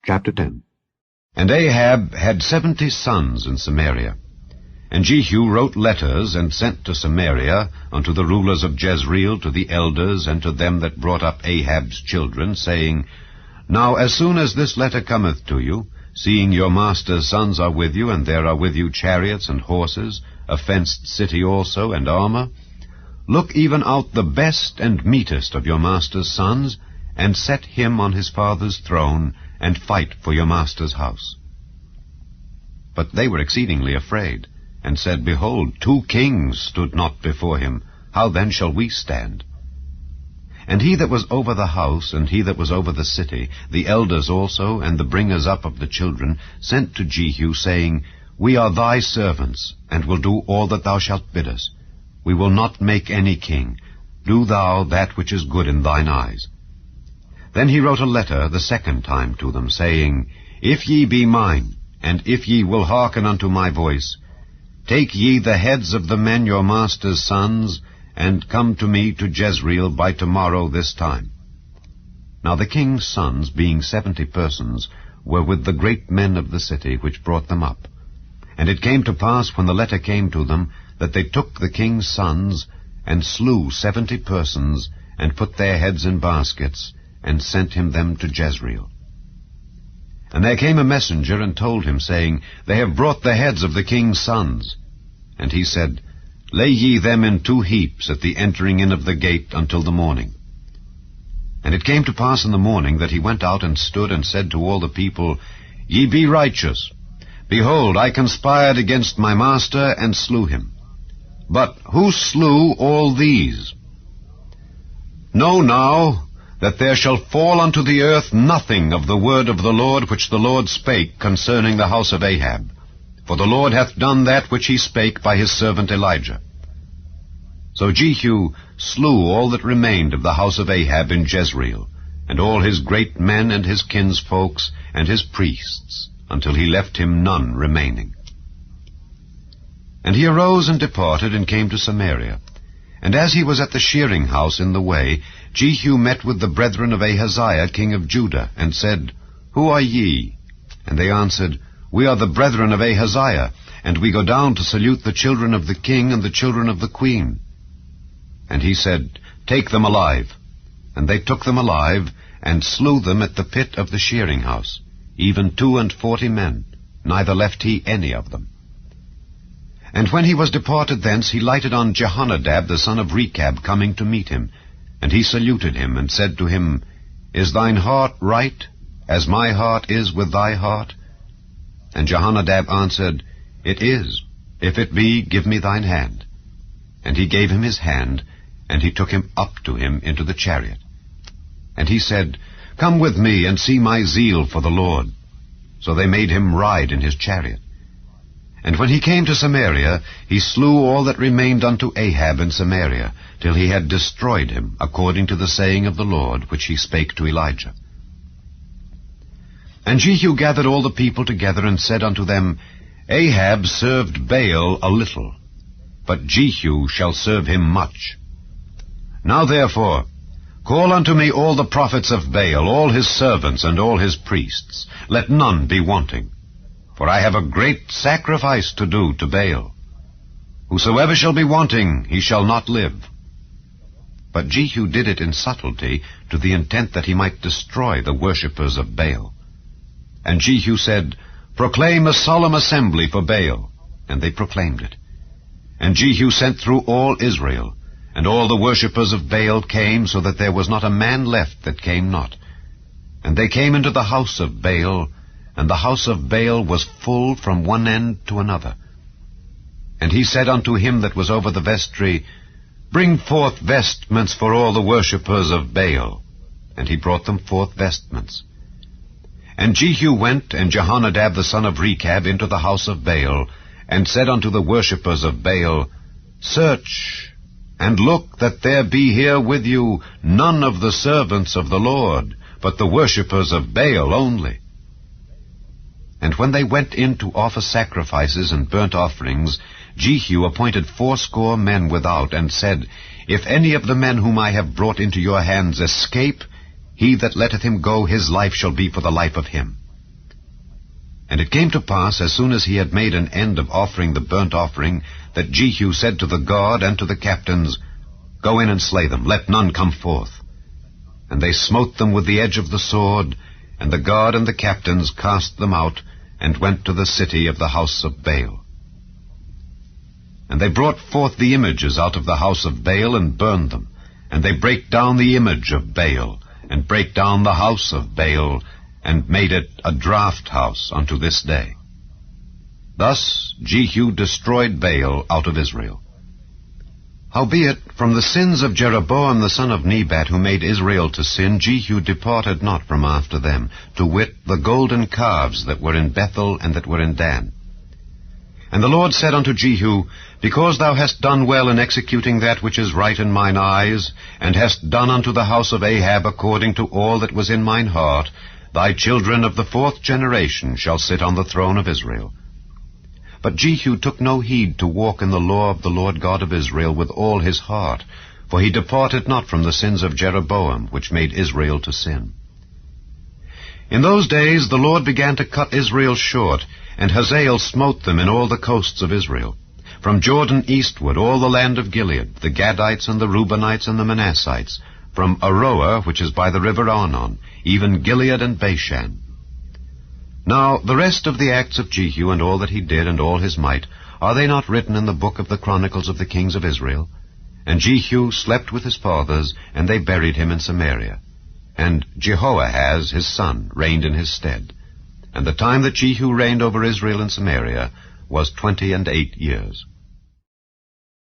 Chapter 10. And Ahab had 70 sons in Samaria. And Jehu wrote letters, and sent to Samaria unto the rulers of Jezreel, to the elders, and to them that brought up Ahab's children, saying, Now as soon as this letter cometh to you, seeing your master's sons are with you, and there are with you chariots and horses, a fenced city also, and armor, look even out the best and meetest of your master's sons, and set him on his father's throne, and fight for your master's house. But they were exceedingly afraid, and said, Behold, 2 kings stood not before him. How then shall we stand? And he that was over the house, and he that was over the city, the elders also, and the bringers up of the children, sent to Jehu, saying, We are thy servants, and will do all that thou shalt bid us. We will not make any king. Do thou that which is good in thine eyes. Then he wrote a letter the second time to them, saying, If ye be mine, and if ye will hearken unto my voice, take ye the heads of the men your master's sons, and come to me to Jezreel by tomorrow this time. Now the king's sons, being 70 persons, were with the great men of the city, which brought them up. And it came to pass, when the letter came to them, that they took the king's sons, and slew 70 persons, and put their heads in baskets, and sent him them to Jezreel. And there came a messenger, and told him, saying, They have brought the heads of the king's sons. And he said, Lay ye them in 2 heaps at the entering in of the gate until the morning. And it came to pass in the morning, that he went out and stood, and said to all the people, Ye be righteous. Behold, I conspired against my master, and slew him. But who slew all these? Know now that there shall fall unto the earth nothing of the word of the Lord which the Lord spake concerning the house of Ahab. For the Lord hath done that which he spake by his servant Elijah. So Jehu slew all that remained of the house of Ahab in Jezreel, and all his great men and his kinsfolks and his priests, until he left him none remaining. And he arose and departed, and came to Samaria. And as he was at the shearing house in the way, Jehu met with the brethren of Ahaziah king of Judah, and said, Who are ye? And they answered, We are the brethren of Ahaziah, and we go down to salute the children of the king and the children of the queen. And he said, Take them alive. And they took them alive, and slew them at the pit of the shearing house, even 42 men, neither left he any of them. And when he was departed thence, he lighted on Jehonadab the son of Rechab, coming to meet him. And he saluted him, and said to him, Is thine heart right, as my heart is with thy heart? And Jehonadab answered, It is. If it be, give me thine hand. And he gave him his hand, and he took him up to him into the chariot. And he said, Come with me, and see my zeal for the Lord. So they made him ride in his chariot. And when he came to Samaria, he slew all that remained unto Ahab in Samaria, till he had destroyed him, according to the saying of the Lord, which he spake to Elijah. And Jehu gathered all the people together, and said unto them, Ahab served Baal a little, but Jehu shall serve him much. Now therefore, call unto me all the prophets of Baal, all his servants, and all his priests. Let none be wanting. For I have a great sacrifice to do to Baal. Whosoever shall be wanting, he shall not live. But Jehu did it in subtlety, to the intent that he might destroy the worshippers of Baal. And Jehu said, Proclaim a solemn assembly for Baal. And they proclaimed it. And Jehu sent through all Israel, and all the worshippers of Baal came, so that there was not a man left that came not. And they came into the house of Baal, and the house of Baal was full from one end to another. And he said unto him that was over the vestry, Bring forth vestments for all the worshippers of Baal. And he brought them forth vestments. And Jehu went, and Jehonadab the son of Rechab, into the house of Baal, and said unto the worshippers of Baal, Search, and look that there be here with you none of the servants of the Lord, but the worshippers of Baal only. And when they went in to offer sacrifices and burnt offerings, Jehu appointed 80 men without, and said, If any of the men whom I have brought into your hands escape, he that letteth him go, his life shall be for the life of him. And it came to pass, as soon as he had made an end of offering the burnt offering, that Jehu said to the guard and to the captains, Go in and slay them, let none come forth. And they smote them with the edge of the sword, and the guard and the captains cast them out, and went to the city of the house of Baal. And they brought forth the images out of the house of Baal, and burned them. And they brake down the image of Baal, and brake down the house of Baal, and made it a draught house unto this day. Thus Jehu destroyed Baal out of Israel. Howbeit, from the sins of Jeroboam the son of Nebat, who made Israel to sin, Jehu departed not from after them, to wit, the golden calves that were in Bethel and that were in Dan. And the Lord said unto Jehu, Because thou hast done well in executing that which is right in mine eyes, and hast done unto the house of Ahab according to all that was in mine heart, thy children of the 4th generation shall sit on the throne of Israel. But Jehu took no heed to walk in the law of the Lord God of Israel with all his heart, for he departed not from the sins of Jeroboam, which made Israel to sin. In those days the Lord began to cut Israel short, and Hazael smote them in all the coasts of Israel. From Jordan eastward, all the land of Gilead, the Gadites and the Reubenites and the Manassites, from Aroer, which is by the river Arnon, even Gilead and Bashan. Now the rest of the acts of Jehu, and all that he did, and all his might, are they not written in the book of the Chronicles of the kings of Israel? And Jehu slept with his fathers, and they buried him in Samaria. And Jehoahaz his son reigned in his stead. And the time that Jehu reigned over Israel in Samaria was 28 years.